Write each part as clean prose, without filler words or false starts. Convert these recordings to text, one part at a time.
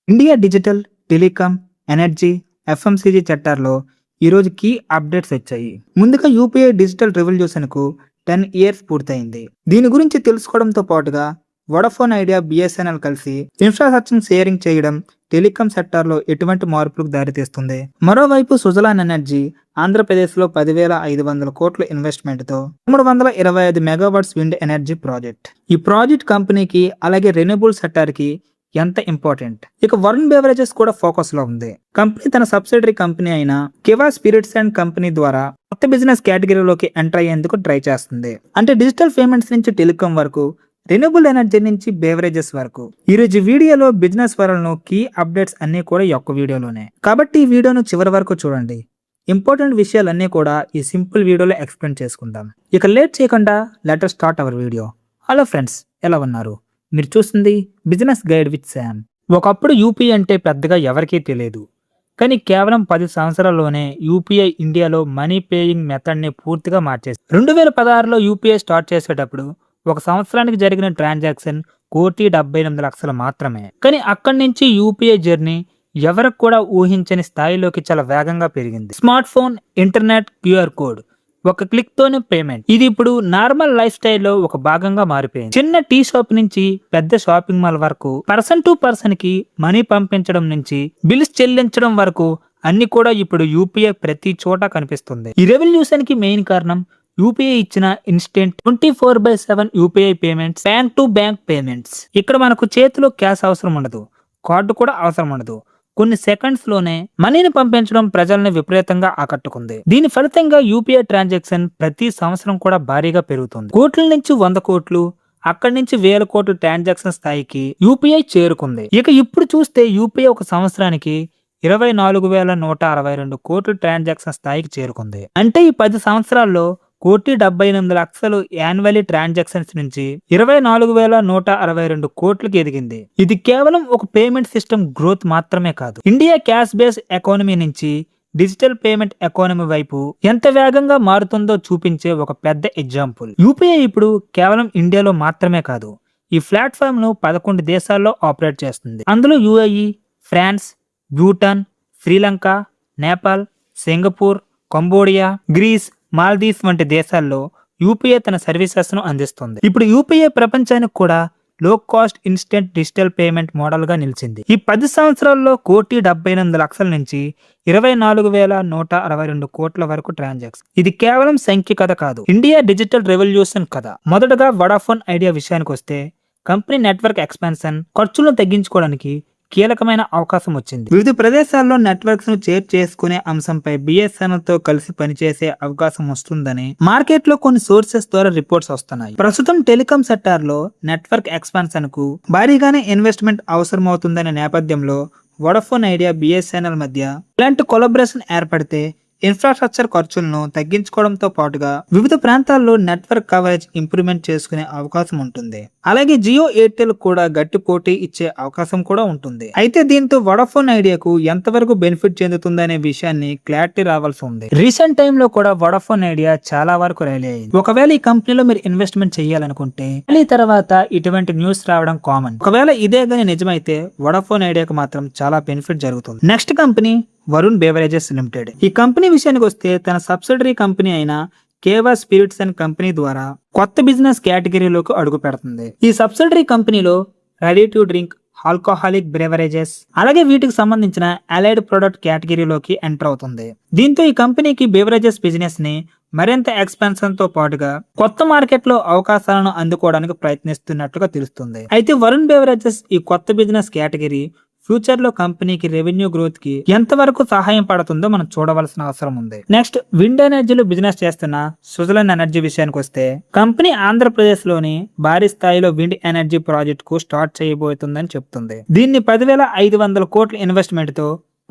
India digital, telecom, energy, FMCG చట్టాల్లో ఈరోజు key updates వచ్చాయి. ముందుగా యూపీఐ డిజిటల్ రెవల్యూషన్కు 10 ఇయర్స్ పూర్తయింది. దీని గురించి తెలుసుకోవడంతో పాటుగా వోడాఫోన్ ఐడియా, బిఎస్ఎన్ఎల్ కలిసి ఇన్ఫ్రాస్ట్రక్చర్ షేరింగ్ చేయడం టెలికాం సెక్టార్లో ఎటువంటి మార్పులకు దారితీస్తుంది. మరోవైపు సుజలాన్ ఎనర్జీ ఆంధ్రప్రదేశ్లో 10,500 కోట్ల ఇన్వెస్ట్మెంట్తో 325 మెగావాట్స్ విండ్ ఎనర్జీ ప్రాజెక్ట్. ఈ ప్రాజెక్ట్ కంపెనీకి అలాగే రెన్యూబుల్ సెక్టార్కి ఎంత ఇంపార్టెంట్. ఇక వరుణ్ బెవరేజెస్ కూడా ఫోకస్ లో ఉంది. కంపెనీ తన సబ్సిడరీ కంపెనీ అయిన కివా స్పిరిట్స్ అండ్ కంపెనీ ద్వారా కొత్త బిజినెస్ కేటగిరీలోకి ఎంటర్ అయ్యేందుకు ట్రై చేస్తుంది. అంటే డిజిటల్ పేమెంట్స్ నుంచి టెలికాం వరకు, రెన్యూబుల్ ఎనర్జీ నుంచి బెవరేజెస్ వరకు. ఈరోజు వీడియోలో బిజినెస్ వరల్డ్ను కీ అప్డేట్స్ అన్ని కూడా ఈ ఒక్క వీడియోలోనే, కాబట్టి ఈ వీడియోను చివరి వరకు చూడండి. ఇంపార్టెంట్ విషయాలన్నీ కూడా ఈ సింపుల్ వీడియోలో ఎక్స్ప్లెయిన్ చేసుకుంటాం. ఇక లేట్ చేయకుండా let us start our video. Hello friends, ఎలా ఉన్నారు? మీరు చూస్తుంది బిజినెస్ గైడ్ విత్ శామ్. ఒకప్పుడు యూపీఐ అంటే పెద్దగా ఎవరికీ తెలియదు, కానీ కేవలం 10 సంవత్సరాల్లోనే యూపీఐ ఇండియాలో మనీ పేయింగ్ మెథడ్ని పూర్తిగా మార్చేసి 2016లో యూపీఐ స్టార్ట్ చేసేటప్పుడు ఒక సంవత్సరానికి జరిగిన ట్రాన్సాక్షన్ 1,78,00,000 మాత్రమే. కానీ అక్కడి నుంచి యూపీఐ జర్నీ ఎవరికి కూడా ఊహించని స్థాయిలోకి చాలా వేగంగా పెరిగింది. Smart phone, internet, QR code, ఒక క్లిక్ తోనే పేమెంట్. ఇది ఇప్పుడు నార్మల్ లైఫ్ స్టైల్లో ఒక భాగంగా మారిపోయింది. చిన్న టీ షాప్ నుంచి పెద్ద షాపింగ్ మాల్ వరకు, పర్సన్ టు పర్సన్ కి మనీ పంపించడం నుంచి బిల్స్ చెల్లించడం వరకు అన్ని కూడా ఇప్పుడు యూపీఐ ప్రతి చోట కనిపిస్తుంది. ఈ రెవల్యూషన్ కి మెయిన్ కారణం యూపీఐ ఇచ్చిన instant 24/7 UPI payments, bank to bank payments. ఇక్కడ మనకు చేతిలో క్యాష్ అవసరం ఉండదు, కార్డు కూడా అవసరం ఉండదు. కొన్ని సెకండ్స్ లోనే మనీని పంపించడం ప్రజల్ని విపరీతంగా ఆకట్టుకుంది. దీని ఫలితంగా యూపీఐ ట్రాన్సాక్షన్ ప్రతి సంవత్సరం కూడా భారీగా పెరుగుతుంది. కోట్ల నుంచి 100 కోట్లు, అక్కడి నుంచి 1000 కోట్లు ట్రాన్సాక్షన్ స్థాయికి యూపీఐ చేరుకుంది. ఇక ఇప్పుడు చూస్తే యూపీఐ ఒక సంవత్సరానికి 24,162 కోట్ల ట్రాన్సాక్షన్ స్థాయికి చేరుకుంది. అంటే ఈ 10 సంవత్సరాల్లో 1,78,00,000 యాన్యువల్లీ ట్రాన్సాక్షన్స్ నుంచి 24,162 కోట్లకి ఎదిగింది. ఇది కేవలం ఒక పేమెంట్ సిస్టమ్ గ్రోత్ మాత్రమే కాదు, ఇండియా క్యాష్ బేస్ ఎకానమీ నుంచి డిజిటల్ పేమెంట్ ఎకానమీ వైపు ఎంత వేగంగా మారుతుందో చూపించే ఒక పెద్ద ఎగ్జాంపుల్. యూపీఐ ఇప్పుడు కేవలం ఇండియాలో మాత్రమే కాదు, ఈ ప్లాట్ఫామ్ ను 11 దేశాల్లో ఆపరేట్ చేస్తుంది. అందులో UAE, France, Bhutan, Sri Lanka, Nepal, Singapore, Cambodia, Greece, Maldives వంటి దేశాల్లో యూపీఐ తన సర్వీసెస్ ను అందిస్తుంది. ఇప్పుడు యూపీఐ ప్రపంచానికి కూడా లో cost instant digital payment model గా నిలిచింది. ఈ 10 సంవత్సరాల్లో 1,78,00,000 నుంచి 24,162 కోట్ల వరకు ట్రాన్సాక్షన్. ఇది కేవలం సంఖ్య కథ కాదు, ఇండియా డిజిటల్ రెవల్యూషన్ కథ. మొదటగా వోడాఫోన్ ఐడియా విషయానికి వస్తే, కంపెనీ నెట్వర్క్ ఎక్స్పాన్షన్, ఖర్చులను తగ్గించుకోవడానికి కీలకమైన అవకాశం వచ్చింది. వివిధ ప్రదేశాల్లో నెట్వర్క్స్ ను షేర్ చేసుకునే అంశంపై బిఎస్ఎన్ఎల్ తో కలిసి పనిచేసే అవకాశం వస్తుందని మార్కెట్ లో కొన్ని సోర్సెస్ ద్వారా రిపోర్ట్స్ వస్తున్నాయి. ప్రస్తుతం టెలికాం సెక్టార్ లో నెట్వర్క్ ఎక్స్పాన్షన్ కు భారీగానే ఇన్వెస్ట్మెంట్ అవసరమవుతుందనే నేపథ్యంలో వోడాఫోన్ ఐడియా, బిఎస్ఎన్ఎల్ మధ్య ఇలాంటి కొలాబరేషన్ ఏర్పడితే ఇన్ఫ్రాస్ట్రక్చర్ ఖర్చులను తగ్గించుకోవడంతో పాటుగా వివిధ ప్రాంతాల్లో నెట్వర్క్ కవరేజ్ ఇంప్రూవ్మెంట్ చేసుకునే అవకాశం ఉంటుంది. అలాగే జియో, ఎయిర్టెల్ కూడా గట్టి పోటీ ఇచ్చే అవకాశం కూడా ఉంటుంది. అయితే దీంతో వోడాఫోన్ ఐడియాకు ఎంతవరకు బెనిఫిట్ చెందుతుందనే విషయాన్ని క్లారిటీ రావాల్సి ఉంది. రీసెంట్ టైంలో కూడా వోడాఫోన్ ఐడియా చాలా వరకు రైలీ అయింది. ఒకవేళ ఈ కంపెనీలో మీరు ఇన్వెస్ట్మెంట్ చేయాలనుకుంటే తర్వాత ఇటువంటి న్యూస్ రావడం కామన్. ఒకవేళ ఇదే గానీ నిజమైతే వోడాఫోన్ ఐడియాకు మాత్రం చాలా బెనిఫిట్ జరుగుతుంది. Next company Varun beverages limited. ఈ కంపెనీ విషయానికి వస్తే తన సబ్సిడరీ కంపెనీ అయిన కేవా స్పిరిట్స్ అండ్ కంపెనీ ద్వారా కొత్త బిజినెస్ కేటగిరీలోకి అడుగు పెడుతుంది. ఈ సబ్సిడరీ కంపెనీలో ready to drink, alcoholic beverages, అలాగే వీటికి సంబంధించిన అలైడ్ ప్రొడక్ట్ కేటగిరీలోకి ఎంటర్ అవుతుంది. దీంతో ఈ కంపెనీకి బెవరేజెస్ బిజినెస్ ని మరింత ఎక్స్పాన్షన్ తో పాటుగా కొత్త మార్కెట్ లో అవకాశాలను అందుకోవడానికి ప్రయత్నిస్తున్నట్లుగా తెలుస్తుంది. అయితే వరుణ్ బెవరేజెస్ ఈ కొత్త బిజినెస్ కేటగిరీ ఫ్యూచర్ లో కంపెనీకి రెవెన్యూ గ్రోత్ కి ఎంతవరకు సహాయం పడుతుందో మనం చూడవలసిన అవసరం ఉంది. నెక్స్ట్, విండ్ ఎనర్జీలో బిజినెస్ చేస్తున్న సుజలాన్ ఎనర్జీ విషయానికి వస్తే, కంపెనీ ఆంధ్రప్రదేశ్ లోని భారీ స్థాయిలో విండ్ ఎనర్జీ ప్రాజెక్ట్ కు స్టార్ట్ చేయబోతుందని చెప్తుంది. దీన్ని 10,500 కోట్ల ఇన్వెస్ట్మెంట్ తో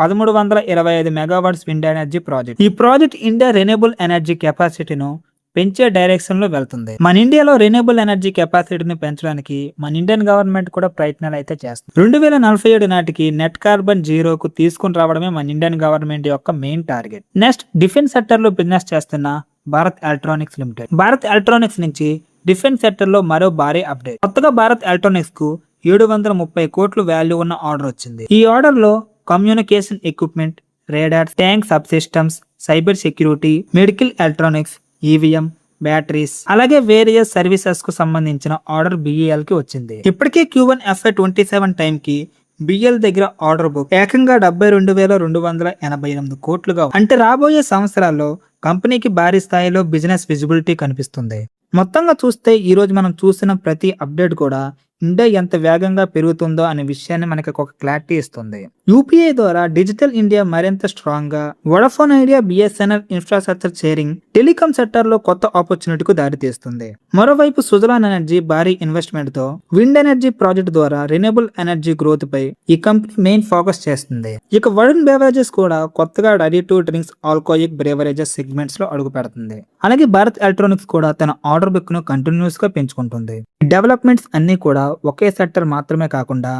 1,325 మెగావాట్స్ విండ్ ఎనర్జీ ప్రాజెక్ట్. ఈ ప్రాజెక్ట్ ఇండియా రెన్యూబుల్ ఎనర్జీ కెపాసిటీను పెంచే డైరెక్షన్ లో వెళ్తుంది. మన ఇండియాలో రెన్యూబుల్ ఎనర్జీ కెపాసిటీని పెంచడానికి మన ఇండియన్ గవర్నమెంట్ కూడా ప్రయత్నాలు అయితే చేస్తుంది. 2047 నాటికి నెట్ కార్బన్ జీరోకు తీసుకుని రావడమే మన ఇండియన్ గవర్నమెంట్ యొక్క main target. Next, defence sector లో బిజినెస్ చేస్తున్న Bharat electronics limited. Bharat electronics నుంచి డిఫెన్స్ సెక్టర్ లో మరో భారీ అప్డేట్. కొత్తగా భారత్ ఎలక్ట్రానిక్స్ కు 730 కోట్లు వాల్యూ ఉన్న ఆర్డర్ వచ్చింది. ఈ ఆర్డర్ లో communication equipment, radars, tank sub systems, cyber security, medical electronics, EVM, batteries, అలాగే వేరియస్ సర్వీసెస్ కు సంబంధించిన ఆర్డర్ బిఈఎల్ కి వచ్చింది. ఇప్పటికే Q1 FY27 టైం కి బిఎల్ దగ్గర ఆర్డర్ బుక్ ఏకంగా 72,288 కోట్లుగా, అంటే రాబోయే సంవత్సరాల్లో కంపెనీకి భారీ స్థాయిలో బిజినెస్ విజిబిలిటీ కనిపిస్తుంది. మొత్తంగా చూస్తే ఈ రోజు మనం చూసిన ప్రతి అప్డేట్ కూడా ఇండియా ఎంత వేగంగా పెరుగుతుందో అనే విషయాన్ని మనకి ఒక క్లారిటీ ఇస్తుంది. యూపీఐ ద్వారా డిజిటల్ ఇండియా మరింత స్ట్రాంగ్ గా, Vodafone idea, BSNL infrastructure sharing, telecom sector లో కొత్త ఆపర్చునిటీకు దారితీస్తుంది. మరోవైపు సుజలాన్ ఎనర్జీ భారీ ఇన్వెస్ట్మెంట్ తో విండ్ ఎనర్జీ ప్రాజెక్ట్ ద్వారా రిన్యూబుల్ ఎనర్జీ గ్రోత్ పై ఈ కంపెనీ మెయిన్ ఫోకస్ చేస్తుంది. ఇక వరుణ్ బెవరేజెస్ కూడా కొత్తగా ready to drinks alcoholic beverages segments లో అడుగు పెడుతుంది. అలాగే భారత్ ఎలక్ట్రానిక్స్ కూడా తన ఆర్డర్ బుక్ ను కంటిన్యూస్ గా పెంచుకుంటుంది. డెవలప్మెంట్స్ అన్ని కూడా ఒకే సెక్టర్ మాత్రమే కాకుండా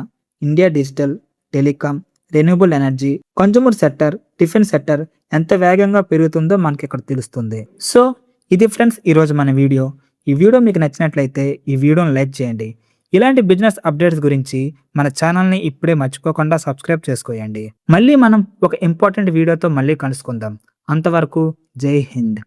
India digital, telecom, renewable energy, consumer sector, defence sector ఎంత వేగంగా పెరుగుతుందో మనకి ఇక్కడ తెలుస్తుంది. సో ఇది ఫ్రెండ్స్ ఈరోజు మన వీడియో. ఈ వీడియో మీకు నచ్చినట్లయితే ఈ వీడియోని లైక్ చేయండి. ఇలాంటి బిజినెస్ అప్డేట్స్ గురించి మన ఛానల్ని ఇప్పుడే మర్చిపోకుండా సబ్స్క్రైబ్ చేసుకోండి. మళ్ళీ మనం ఒక ఇంపార్టెంట్ వీడియోతో మళ్ళీ కలుసుకుందాం. అంతవరకు జై హింద్.